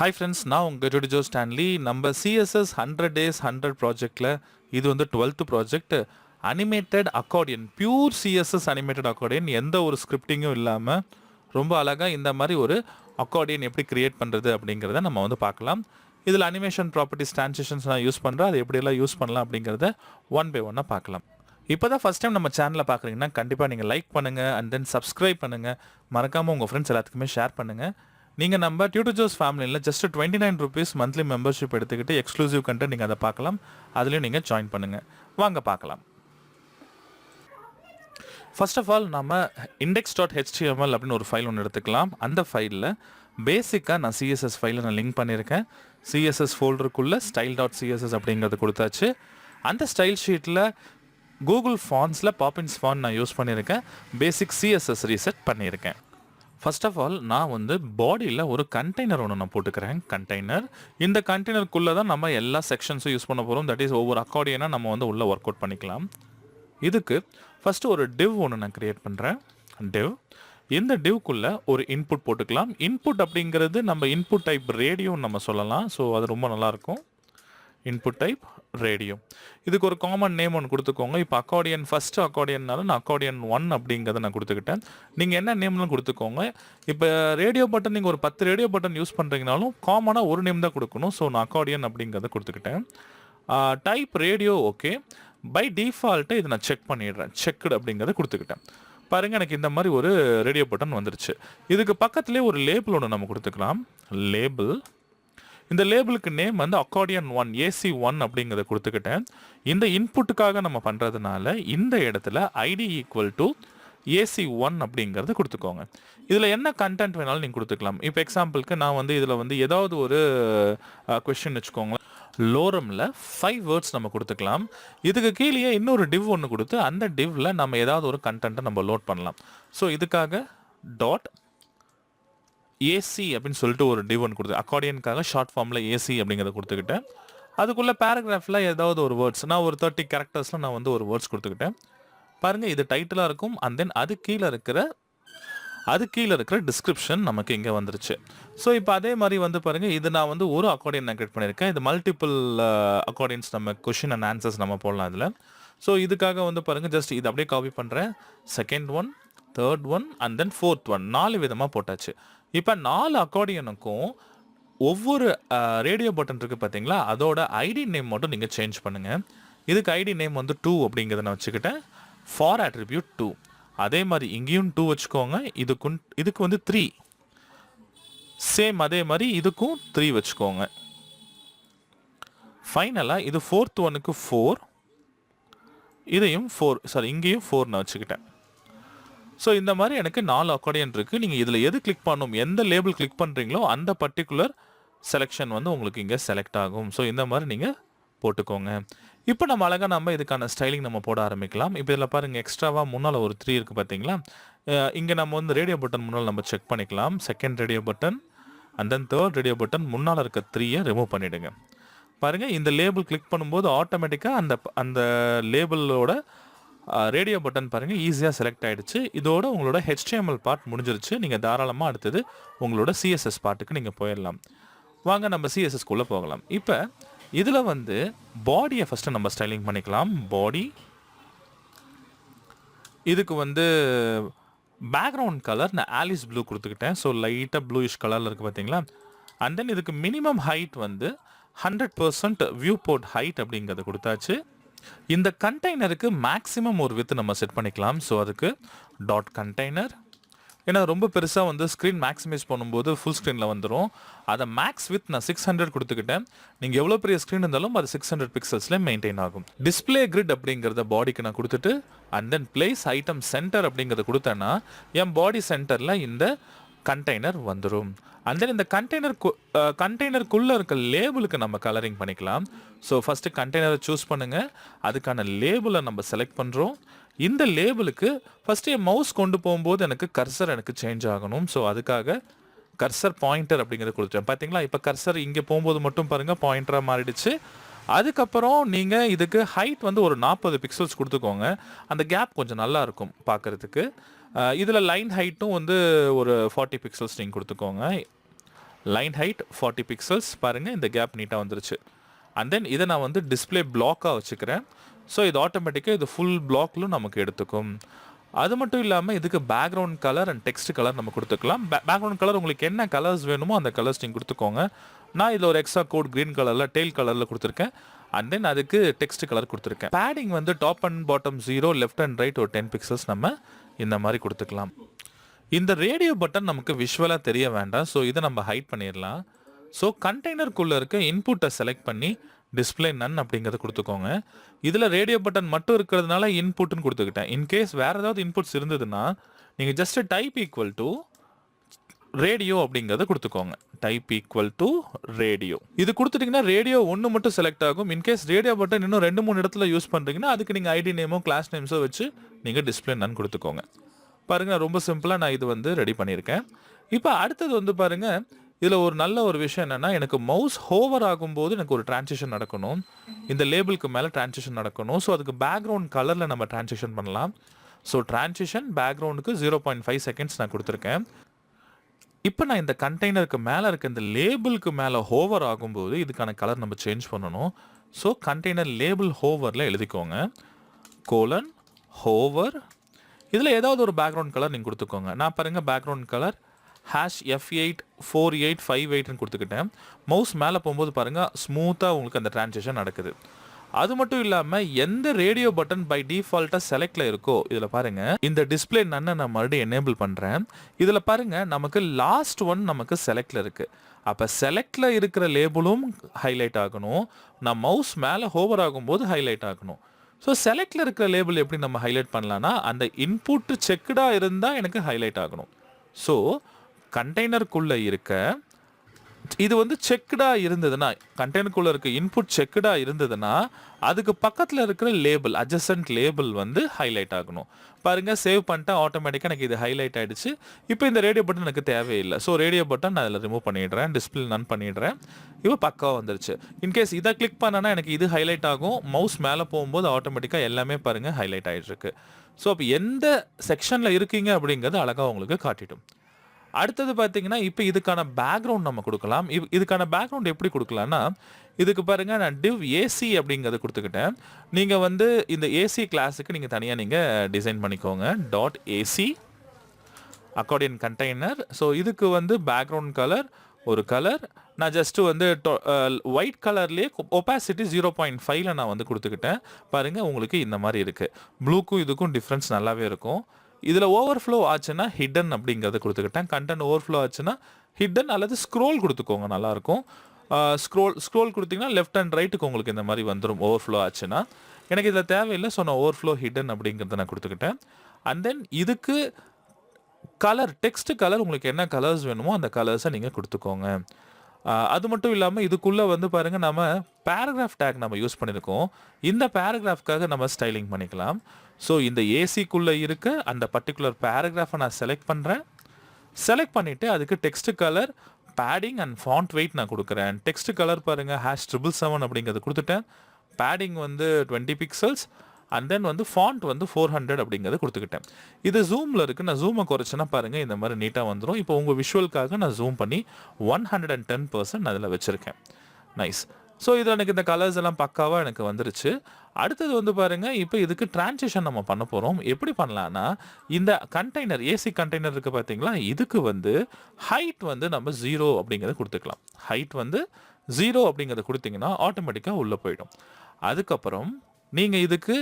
Hi friends, நான் உங்கள் ஜோடிஜோ Stanley. நம்ம CSS 100 days 100 ப்ராஜெக்டில் இது வந்து 12th project. Animated accordion, pure CSS animated accordion, எந்த ஒரு ஸ்கிரிப்டிங்கும் இல்லாமல் ரொம்ப அழகாக இந்த மாதிரி ஒரு அக்கார்டியன் எப்படி கிரியேட் பண்ணுறது அப்படிங்கிறத நம்ம வந்து பார்க்கலாம். இதில் அனிமேஷன் ப்ராப்பர்ட்டிஸ் டிரான்சிஷன்ஸ் நான் யூஸ் பண்ணுறேன், அது எப்படியெல்லாம் யூஸ் பண்ணலாம் அப்படிங்கிறத ஒன் பை ஒன்னாக பார்க்கலாம். இப்போ தான் ஃபஸ்ட் டைம் நம்ம சேனலில் பார்க்குறீங்கன்னா கண்டிப்பாக நீங்கள் லைக் பண்ணுங்கள் அண்ட் தென் சப்ஸ்கிரைப் பண்ணுங்கள். மறக்காமல் உங்கள் ஃப்ரெண்ட்ஸ் எல்லாத்துக்குமே ஷேர் பண்ணுங்கள். நீங்கள் நம்ம டியூட்டர்ஸ் ஃபேமிலியில் ஜஸ்ட் 29 rupees மந்த்லி மெம்பர்ஷிப் எடுத்துக்கிட்டு எக்ஸ்க்ளூசிவ் கண்டென்ட் நீங்கள் அதை பார்க்கலாம். அதுலேயும் நீங்கள் ஜாயின் பண்ணுங்கள். வாங்க பார்க்கலாம். ஃபர்ஸ்ட் ஆஃப் ஆல் நம்ம index.html அப்படின்னு ஒரு ஃபைல் ஒன்று எடுத்துக்கலாம். அந்த ஃபைலில் பேசிக்காக நான் CSS ஃபைலை நான் லிங்க் பண்ணியிருக்கேன். CSS ஃபோல்டருக்குள்ளே style.css அப்படிங்கிறது கொடுத்தாச்சு. அந்த ஸ்டைல் ஷீட்டில் கூகுள் ஃபான்ஸில் பாப்பின்ஸ் ஃபான் நான் யூஸ் பண்ணியிருக்கேன். பேசிக் CSS ரீசெட் பண்ணியிருக்கேன். ஃபர்ஸ்ட் ஆஃப் ஆல் நான் வந்து பாடியில் ஒரு கண்டெய்னர் ஒன்று நான் போட்டுக்கிறேன். கண்டெய்னர், இந்த கண்டெய்னருக்குள்ளே தான் நம்ம எல்லா செக்ஷன்ஸும் யூஸ் பண்ண போகிறோம். தட் இஸ் ஒவ்வொரு அக்கார்டியனாக நம்ம வந்து உள்ளே ஒர்க் அவுட் பண்ணிக்கலாம். இதுக்கு ஃபஸ்ட்டு ஒரு டிவ் ஒன்று நான் க்ரியேட் பண்ணுறேன். டிவ், இந்த டிவ்க்குள்ளே ஒரு இன்புட் போட்டுக்கலாம். இன்புட் அப்படிங்கிறது நம்ம இன்புட் டைப் ரேடியோன்னு நம்ம சொல்லலாம். ஸோ அது ரொம்ப நல்லாயிருக்கும். Input type radio. இதுக்கு ஒரு காமன் நேம் ஒன்று கொடுத்துக்கோங்க. இப்போ அக்கார்டியன் ஃபஸ்ட்டு அக்கார்டியன்னால நான் அக்கார்டியன் 1 அப்படிங்கிறத நான் கொடுத்துக்கிட்டேன். நீங்கள் என்ன நேம்னு கொடுத்துக்கோங்க. இப்போ ரேடியோ பட்டன் நீங்கள் ஒரு 10 ரேடியோ பட்டன் யூஸ் பண்ணுறீங்கனாலும் காமனாக ஒரு நேம் தான் கொடுக்கணும். ஸோ நான் அக்கார்டியன் அப்படிங்கிறத கொடுத்துக்கிட்டேன். Type radio okay. By default இதை நான் செக் பண்ணிடுறேன். செக்குடு அப்படிங்கிறத கொடுத்துக்கிட்டேன். பாருங்கள், எனக்கு இந்த மாதிரி ஒரு ரேடியோ பட்டன் வந்துருச்சு. இதுக்கு பக்கத்துலேயே ஒரு லேபிள் ஒன்று நம்ம கொடுத்துக்கலாம். லேபிள், இந்த லேபிளுக்கு நேம் வந்து அக்கார்டியன் 1 AC1 அப்படிங்கிறத கொடுத்துக்கிட்டேன். இந்த இன்புட்டுக்காக நம்ம பண்ணுறதுனால இந்த இடத்துல ஐடி ஈக்குவல் டு AC1 அப்படிங்கிறத கொடுத்துக்கோங்க. இதில் என்ன கண்டென்ட் வேணாலும் நீங்கள் கொடுத்துக்கலாம். இப்போ எக்ஸாம்பிளுக்கு நான் வந்து இதில் வந்து ஏதாவது ஒரு கொஷின் வச்சுக்கோங்க. லோரமில் 5 வேர்ட்ஸ் நம்ம கொடுத்துக்கலாம். இதுக்கு கீழே இன்னொரு டிவ் ஒன்று கொடுத்து அந்த டிவ்வில் நம்ம ஏதாவது ஒரு கண்டென்ட்டை நம்ம லோட் பண்ணலாம். ஸோ இதுக்காக டாட் ஏசி அப்படின்னு சொல்லிட்டு ஒரு டிவ் ஒன்று கொடுத்து அக்கார்டியனுக்காக ஷார்ட் ஃபார்மில் ஏசி அப்படிங்கிறத கொடுத்துக்கிட்டேன். அதுக்குள்ளே பேராகிராஃபில் ஏதாவது ஒரு வேர்ட்ஸ், நான் ஒரு 30 கேரக்டர்ஸில் நான் வந்து ஒரு வேர்ட்ஸ் கொடுத்துக்கிட்டேன். பாருங்கள், இது டைட்டிலாக இருக்கும். அண்ட் தென் அது கீழே இருக்கிற டிஸ்கிரிப்ஷன் நமக்கு இங்கே வந்துருச்சு. ஸோ இப்போ அதே மாதிரி வந்து பாருங்கள், இது நான் வந்து ஒரு அக்கார்டியன் நான் கிரியேட் பண்ணியிருக்கேன். இது மல்டிபிள் அக்கார்டியன்ஸ் நம்ம கொஷின் அண்ட் ஆன்சர்ஸ் நம்ம போடலாம் இதில். ஸோ இதுக்காக வந்து பாருங்கள், ஜஸ்ட் இது அப்படியே காப்பி பண்ணுறேன். Second one, third one and then fourth one, 4 விதமாக போட்டாச்சு. இப்போ 4 அக்கார்டியனுக்கும் ஒவ்வொரு ரேடியோ பட்டன் இருக்குது பார்த்தீங்களா, அதோட ஐடி நேம் மட்டும் நீங்கள் சேஞ்ச் பண்ணுங்கள். இதுக்கு ஐடி நேம் வந்து 2 அப்படிங்கிறத நான் வச்சுக்கிட்டேன். For attribute 2. அதே மாதிரி இங்கேயும் 2 வச்சுக்கோங்க. இதுக்கு வந்து 3. சேம் அதே மாதிரி இதுக்கும் 3 வச்சுக்கோங்க. ஃபைனலாக இது ஃபோர்த் ஒனுக்கு 4, இதையும் 4, இங்கேயும் 4 நான் வச்சுக்கிட்டேன். ஸோ இந்த மாதிரி எனக்கு 4 அக்கார்டியன் இருக்குது. நீங்கள் இதில் எது கிளிக் பண்ணணும், எந்த லேபிள் கிளிக் பண்ணுறீங்களோ அந்த பர்டிகுலர் செலெக்ஷன் வந்து உங்களுக்கு இங்கே செலக்ட் ஆகும். ஸோ இந்த மாதிரி நீங்கள் போட்டுக்கோங்க. இப்போ நம்ம அழகாக இதுக்கான ஸ்டைலிங் நம்ம போட ஆரம்பிக்கலாம். இப்போ இதில் பாருங்கள், எக்ஸ்ட்ராவாக முன்னால் ஒரு 3 இருக்குது பார்த்தீங்களா. இங்கே நம்ம வந்து ரேடியோ பட்டன் முன்னால் நம்ம செக் பண்ணிக்கலாம். Second radio button and then third radio button முன்னால் இருக்க 3 ரிமூவ் பண்ணிவிடுங்க. பாருங்கள், இந்த லேபிள் கிளிக் பண்ணும்போது ஆட்டோமேட்டிக்காக அந்த லேபிளோட ரேடியோ பட்டன் பாருங்கள் ஈஸியாக செலக்ட் ஆகிடுச்சு. இதோட உங்களோட HTML பார்ட் முடிஞ்சிருச்சு. நீங்கள் தாராளமாக அடுத்தது உங்களோட CSS பார்ட்டுக்கு நீங்கள் போயிடலாம். வாங்க நம்ம CSSக்குள்ளே போகலாம். இப்போ இதில் வந்து பாடியை ஃபஸ்ட்டு நம்ம ஸ்டைலிங் பண்ணிக்கலாம். பாடி, இதுக்கு வந்து பேக்ரவுண்ட் கலர் நான் ஆலிஸ் ப்ளூ கொடுத்துக்கிட்டேன். ஸோ லைட்டாக ப்ளூயிஷ் கலரில் இருக்குது பார்த்தீங்களா. அண்ட் தென் இதுக்கு மினிமம் ஹைட் வந்து 100% வியூ போர்ட் ஹைட் அப்படிங்கிறத கொடுத்தாச்சு. இந்த கண்டெய்னருக்கு மேக்ஸிமம் ஒரு வித் நம்ம செட் பண்ணிக்கலாம். ஸோ அதுக்கு டாட் கண்டெய்னர், ஏன்னா ரொம்ப பெருசாக வந்து ஸ்க்ரீன் மேக்ஸிமைஸ் பண்ணும்போது ஃபுல் ஸ்க்ரீனில் வந்துடும். அதை மேக்ஸ் வித் நான் 600 கொடுத்துக்கிட்டேன். நீங்கள் எவ்வளோ பெரிய ஸ்க்ரீன் இருந்தாலும் அது 600 பிக்சல்ஸில் மெயின்டைன் ஆகும். டிஸ்பிளே கிரிட் அப்படிங்கிறத பாடிக்கு நான் கொடுத்துட்டு and then place item centre அப்படிங்கிறத கொடுத்தேன்னா என் பாடி சென்டரில் இந்த கண்டெய்னர் வந்துடும். அண்ட் தென் இந்த கண்டெய்னருக்குள்ளே இருக்க லேபிளுக்கு நம்ம கலரிங் பண்ணிக்கலாம். ஸோ ஃபஸ்ட்டு கண்டெய்னரை சூஸ் பண்ணுங்கள். அதுக்கான லேபிளை நம்ம செலக்ட் பண்ணுறோம். இந்த லேபிளுக்கு ஃபஸ்ட்டு என் மவுஸ் கொண்டு போகும்போது எனக்கு கர்சர் எனக்கு சேஞ்ச் ஆகணும். ஸோ அதுக்காக கர்சர் பாயிண்டர் அப்படிங்கிறத கொடுத்துட்டேன். பார்த்தீங்களா, இப்போ கர்சர் இங்கே போகும்போது மட்டும் பாருங்கள் பாயிண்டராக மாறிடுச்சு. அதுக்கப்புறம் நீங்கள் இதுக்கு ஹைட் வந்து ஒரு 40 பிக்சல்ஸ் கொடுத்துக்கோங்க. அந்த கேப் கொஞ்சம் நல்லா இருக்கும் பார்க்குறதுக்கு. இதில் லைன் ஹைட்டும் வந்து ஒரு 40 பிக்சல்ஸ் நீங்கள் கொடுத்துக்கோங்க. லைன் ஹைட் 40 பிக்சல்ஸ் பாருங்கள், இந்த கேப் நீட்டாக வந்துருச்சு. அண்ட் தென் இதை நான் வந்து டிஸ்பிளே பிளாக்காக வச்சுக்கிறேன். ஸோ இது ஆட்டோமேட்டிக்காக இது ஃபுல் பிளாக்லும் நமக்கு எடுத்துக்கும். அது மட்டும் இல்லாமல் இதுக்கு background colour and text colour நம்ம கொடுத்துக்கலாம். பேக்ரவுண்ட் கலர் உங்களுக்கு என்ன கலர்ஸ் வேணுமோ அந்த கலர்ஸ் நீங்கள் கொடுத்துக்கோங்க. நான் இதில் ஒரு எக்ஸ்ட்ரா கோட் க்ரீன் கலரில் டெயில் கலரில் கொடுத்துருக்கேன். அண்ட் தென் அதுக்கு டெக்ஸ்ட் கலர் கொடுத்துருக்கேன். பேடிங் வந்து top and bottom 0, left and right ஒரு 10 பிக்சல்ஸ் நம்ம இந்த மாதிரி கொடுத்துக்கலாம். இந்த ரேடியோ பட்டன் நமக்கு விஷுவலாக தெரிய வேண்டாம். ஸோ இதை நம்ம ஹைட் பண்ணிடலாம். ஸோ கண்டெய்னருக்குள்ளே இருக்க இன்புட்டை செலக்ட் பண்ணி டிஸ்பிளே நன் அப்படிங்கிறத கொடுத்துக்கோங்க. இதில் ரேடியோ பட்டன் மட்டும் இருக்கிறதுனால இன்புட்னு கொடுத்துக்கிட்டேன். இன்கேஸ் வேறு ஏதாவது இன்புட்ஸ் இருந்ததுன்னா நீங்கள் just type equal to radio அப்படிங்கிறத கொடுத்துக்கோங்க. டைப் ஈக்குவல் டு ரேடியோ இது கொடுத்துட்டிங்கன்னா ரேடியோ ஒன்று மட்டும் செலக்ட் ஆகும். இன்கேஸ் ரேடியோ பட்டன் இன்னும் 2-3 இடத்துல யூஸ் பண்ணுறீங்கன்னா அதுக்கு நீங்கள் ஐடி நேமோ கிளாஸ் நேம்ஸோ வச்சு நீங்கள் டிஸ்பிளே நன் கொடுத்துக்கோங்க. பாருங்கள், ரொம்ப சிம்பிளாக நான் இது வந்து ரெடி பண்ணியிருக்கேன். இப்போ அடுத்தது வந்து பாருங்கள், இதில் ஒரு நல்ல ஒரு விஷயம் என்னென்னா, எனக்கு மவுஸ் ஹோவர் ஆகும்போது எனக்கு ஒரு டிரான்சிஷன் நடக்கணும். இந்த லேபிளுக்கு மேலே டிரான்சிஷன் நடக்கணும். ஸோ அதுக்கு பேக்ரவுண்ட் கலரில் நம்ம டிரான்சிஷன் பண்ணலாம். ஸோ டிரான்சிஷன் பேக்ரவுண்டுக்கு 0.5 செகண்ட்ஸ் நான் கொடுத்துருக்கேன். இப்போ நான் இந்த கண்டெய்னருக்கு மேலே இருக்க இந்த லேபிளுக்கு மேலே ஹோவர் ஆகும்போது இதுக்கான கலர் நம்ம சேஞ்ச் பண்ணணும். ஸோ கண்டெய்னர் லேபிள் ஹோவரில் எழுதிக்கோங்க, கோலன் ஹோவர். இதில் ஏதாவது ஒரு பேக்ரவுண்ட் கலர் நீங்கள் கொடுத்துக்கோங்க. நான் பாருங்கள் பேக்ரவுண்ட் கலர் #F84858ன்னு கொடுத்துக்கிட்டேன். மவுஸ் மேலே போகும்போது பாருங்கள் ஸ்மூத்தாக உங்களுக்கு அந்த டிரான்சிஷன் நடக்குது. அது மட்டும் இல்லாமல் எந்த ரேடியோ பட்டன் பை டிஃபால்ட்டாக செலக்டில் இருக்கோ இதில் பாருங்கள், இந்த டிஸ்பிளே நன்னை நான் மறுபடியும் எனேபிள் பண்ணுறேன். இதில் பாருங்கள் நமக்கு லாஸ்ட் ஒன் நமக்கு செலக்டில் இருக்குது. அப்போ செலக்டில் இருக்கிற லேபிளும் ஹைலைட் ஆகணும். நான் மவுஸ் மேலே ஹோவர் ஆகும்போது ஹைலைட் ஆகணும். ஸோ செலக்டில் இருக்கிற லேபிள் எப்படி நம்ம ஹைலைட் பண்ணலான்னா, அந்த இன்புட் செக்குடாக இருந்தால் எனக்கு ஹைலைட் ஆகணும். ஸோ கண்டெய்னருக்குள்ளே இருக்க இது வந்து செக்குடாக இருந்ததுன்னா, கண்டெய்னருக்குள்ளே இருக்க இன்புட் செக்குடாக இருந்ததுன்னா அதுக்கு பக்கத்தில் இருக்கிற லேபிள் அட்ஜசன்ட் லேபிள் வந்து ஹைலைட் ஆகணும். பாருங்கள், சேவ் பண்ணிட்டேன், ஆட்டோமேட்டிக்காக எனக்கு இது ஹைலைட் ஆகிடுச்சு. இப்போ இந்த ரேடியோ பட்டன் எனக்கு தேவையில்லை. ஸோ ரேடியோ பட்டன் நான் அதில் ரிமூவ் பண்ணிடுறேன், டிஸ்பிளே நன் பண்ணிடுறேன். இப்போ பக்காவாக வந்துருச்சு. இன்கேஸ் இதை கிளிக் பண்ணனா எனக்கு இது ஹைலைட் ஆகும். மவுஸ் மேலே போகும்போது ஆட்டோமேட்டிக்காக எல்லாமே பாருங்கள் ஹைலைட் ஆகிட்டுருக்கு. ஸோ அப்போ எந்த செக்ஷனில் இருக்கீங்க அப்படிங்கிறது அழகாக உங்களுக்கு காட்டிடும். அடுத்தது பார்த்தீங்கன்னா, இப்போ இதுக்கான பேக்ரவுண்ட் நம்ம கொடுக்கலாம். இதுக்கான பேக்ரவுண்ட் எப்படி கொடுக்கலான்னா, இதுக்கு பாருங்கள் நான் div AC அப்படிங்கிறத கொடுத்துக்கிட்டேன். நீங்கள் வந்து இந்த AC கிளாஸுக்கு நீங்கள் தனியாக நீங்கள் டிசைன் பண்ணிக்கோங்க. .AC accordion container. ஸோ இதுக்கு வந்து பேக்ரவுண்ட் கலர் ஒரு கலர் நான் ஜஸ்ட்டு வந்து ஒயிட் கலர்லேயே ஒப்பாசிட்டி 0.5ல் நான் வந்து கொடுத்துக்கிட்டேன். பாருங்கள் உங்களுக்கு இந்த மாதிரி இருக்குது. ப்ளூக்கும் இதுக்கும் டிஃப்ரென்ஸ் நல்லாவே இருக்கும். இதில் ஓவர்ஃப்ளோ ஆச்சுன்னா ஹிடன் அப்படிங்கிறத கொடுத்துக்கிட்டேன். கண்டென்ட் ஓவர்ஃப்ளோ ஆச்சுன்னா ஹிடன் அல்லது ஸ்க்ரோல் கொடுத்துக்கோங்க, நல்லாயிருக்கும். ஸ்க்ரோல் கொடுத்தீங்கன்னா லெஃப்ட் அண்ட் ரைட்டுக்கு உங்களுக்கு இந்த மாதிரி வந்துடும் ஓவர்ஃப்ளோ ஆச்சுன்னா. எனக்கு இதில் தேவையில்லை. ஸோ நான் ஓவர்ஃப்ளோ ஹிடன் அப்படிங்கிறத நான் கொடுத்துக்கிட்டேன். அண்ட் தென் இதுக்கு கலர் டெக்ஸ்ட் கலர் உங்களுக்கு என்ன கலர்ஸ் வேணுமோ அந்த கலர்ஸை நீங்கள் கொடுத்துக்கோங்க. அது மட்டும் இல்லாமல் இதுக்குள்ளே வந்து பாருங்கள் நம்ம பேராகிராஃப் டேக் நம்ம யூஸ் பண்ணியிருக்கோம். இந்த பேராகிராஃப்காக நம்ம ஸ்டைலிங் பண்ணிக்கலாம். ஸோ இந்த ஏசிக்குள்ளே இருக்க அந்த பர்டிகுலர் பேராகிராஃபை நான் செலக்ட் பண்ணுறேன். செலக்ட் பண்ணிவிட்டு அதுக்கு text colour padding and font weight நான் கொடுக்குறேன். டெக்ஸ்ட் கலர் பாருங்கள் #777 அப்படிங்கிறது கொடுத்துட்டேன். பேடிங் வந்து 20 பிக்சல்ஸ் அண்ட் தென் வந்து ஃபாண்ட் வந்து 400 அப்படிங்கிறத கொடுத்துக்கிட்டேன். இது ஜூமில் இருக்குது. நான் ஜூமை குறைச்சேன்னா பாருங்கள் இந்த மாதிரி நீட்டாக வந்துடும். இப்போ உங்கள் விஷுவலுக்காக நான் ஜூம் பண்ணி 110% அதில் வச்சுருக்கேன். நைஸ். ஸோ இதில் எனக்கு இந்த கலர்ஸ் எல்லாம் பக்காவாக எனக்கு வந்துருச்சு. அடுத்தது வந்து பாருங்கள், இப்போ இதுக்கு டிரான்சிஷன் நம்ம பண்ண போகிறோம். எப்படி பண்ணலான்னா, இந்த கண்டெய்னர் ஏசி கண்டெய்னர் இருக்குது பார்த்தீங்களா, இதுக்கு வந்து ஹைட் வந்து நம்ம 0 அப்படிங்கிறத கொடுத்துக்கலாம். ஹைட் வந்து 0 அப்படிங்கிறத கொடுத்தீங்கன்னா ஆட்டோமேட்டிக்காக உள்ளே போயிடும். அதுக்கப்புறம் நீங்கள் இதுக்கு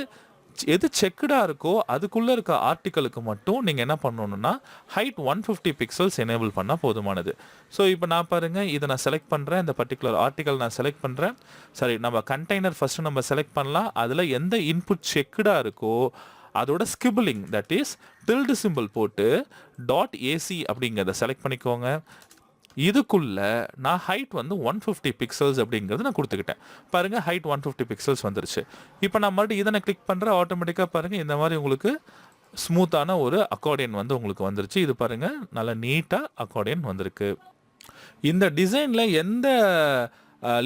எது செக்குடாக இருக்கோ அதுக்குள்ளே இருக்க ஆர்டிக்கலுக்கு மட்டும் நீங்கள் என்ன பண்ணணுன்னா ஹைட் 150 பிக்சல்ஸ் எனேபிள் பண்ணால் போதுமானது. ஸோ இப்போ நான் பாருங்கள் இதை நான் செலக்ட் பண்ணுறேன். இந்த பர்டிகுலர் ஆர்டிக்கல் நான் செலக்ட் பண்ணுறேன். சரி, நம்ம கண்டெய்னர் ஃபஸ்ட்டு நம்ம செலக்ட் பண்ணலாம். அதில் எந்த இன்புட் செக்குடாக இருக்கோ அதோட ஸ்கிபிளிங் தட் இஸ் டில்டு சிம்பிள் போட்டு .AC அப்படிங்கிறத செலக்ட் பண்ணிக்கோங்க. இதுக்குள்ள நான் ஹைட் வந்து 150 பிக்சல்ஸ் அப்படிங்கிறது நான் கொடுத்துக்கிட்டேன். பாருங்கள் ஹைட் 150 பிக்சல்ஸ் வந்துருச்சு. இப்போ நான் மறுபடியும் இதை நான் கிளிக் பண்ணுறேன். ஆட்டோமேட்டிக்காக பாருங்கள் இந்த மாதிரி உங்களுக்கு ஸ்மூத்தான ஒரு அக்கார்டியன் வந்து உங்களுக்கு வந்துருச்சு. இது பாருங்கள் நல்லா நீட்டாக அக்கார்டியன் வந்திருக்கு. இந்த டிசைனில் எந்த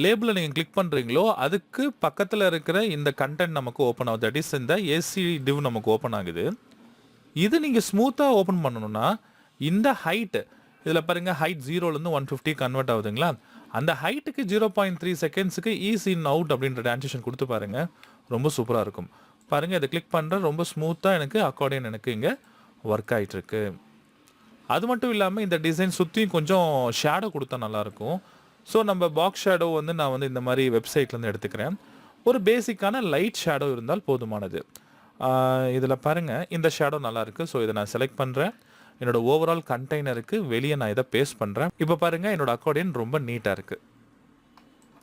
லேபிளை நீங்கள் கிளிக் பண்ணுறீங்களோ அதுக்கு பக்கத்தில் இருக்கிற இந்த கண்டென்ட் நமக்கு ஓப்பன் ஆகுது. தட் இஸ் இந்த ஏசி டிவ் நமக்கு ஓப்பன் ஆகுது. இது நீங்கள் ஸ்மூத்தாக ஓப்பன் பண்ணணும்னா இந்த ஹைட்டு இதில் பாருங்கள் ஹைட் 0லேருந்து 150 கன்வெர்ட் ஆகுதுங்களா? அந்த ஹைட்டுக்கு 0.3 செகண்ட்ஸுக்கு ஈஸி இன் அவுட் அப்படின்ற ட்ரான்சிஷன் கொடுத்து பாருங்கள், ரொம்ப சூப்பராக இருக்கும். பாருங்கள், இதை கிளிக் பண்ணுறேன், ரொம்ப ஸ்மூத்தாக எனக்கு அக்கார்டியன் எனக்கு இங்கே ஒர்க் ஆகிட்டுருக்கு. அது மட்டும் இல்லாமல் இந்த டிசைன் சுற்றியும் கொஞ்சம் ஷேடோ கொடுத்தா நல்லாயிருக்கும். ஸோ நம்ம பாக்ஸ் ஷேடோ வந்து நான் வந்து இந்த மாதிரி வெப்சைட்லேருந்து எடுத்துக்கிறேன். ஒரு பேசிக்கான லைட் ஷேடோ இருந்தால் போதுமானது. இதில் பாருங்கள், இந்த ஷேடோ நல்லாயிருக்கு. ஸோ இதை நான் செலக்ட் பண்ணுறேன். என்னோட ஓவரால் கண்டெய்னருக்கு வெளியே நான் இதை பேஸ்ட் பண்ணுறேன். இப்போ பாருங்கள், என்னோட அக்கார்டியன் ரொம்ப நீட்டாக இருக்குது.